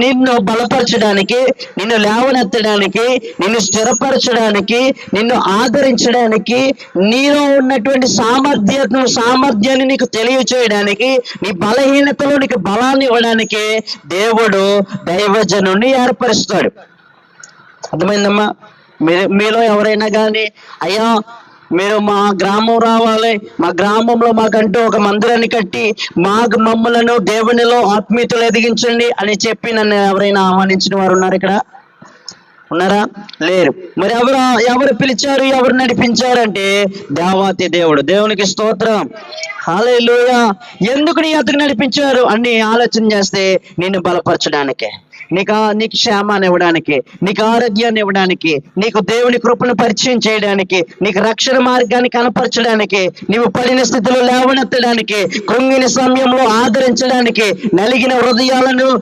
నిన్ను బలపరచడానికి, నిన్ను లేవనెత్తడానికి, నిన్ను స్థిరపరచడానికి, నిన్ను ఆదరించడానికి, నీలో ఉన్నటువంటి సామర్థ్యాన్ని నీకు తెలియచేయడానికి, నీ బలహీనతలో నీకు బలాన్ని ఇవ్వడానికి దేవుడు దైవజనుని ఏర్పరుస్తాడు. అర్థమైందమ్మా? మీలో ఎవరైనా కానీ, అయ్యా మీరు మా గ్రామం రావాలి, మా గ్రామంలో మాకంటూ ఒక మందిరాన్ని కట్టి మమ్మలను దేవునిలో ఆత్మీయతలు ఎదిగించండి అని చెప్పి నన్ను ఎవరైనా ఆహ్వానించిన వారు ఉన్నారు ఇక్కడ? ఉన్నారా? లేరు. మరి ఎవరు పిలిచారు, ఎవరు నడిపించారంటే దేవాతి దేవుడు. దేవునికి స్తోత్రం, హల్లెలూయా. ఎందుకు నీ అతను నడిపించారు అని ఆలోచన చేస్తే నిన్ను బలపరచడానికే, నీకు క్షేమాన్ని ఇవ్వడానికి, నీకు ఆరోగ్యాన్ని ఇవ్వడానికి, నీకు దేవుని కృపను పరిచయం చేయడానికి, నీకు రక్షణ మార్గాన్ని కనపరచడానికి, నీవు పడిన స్థితిలో లేవనెత్తడానికి, కృంగిన సమయంలో ఆదరించడానికి, నలిగిన హృదయాలను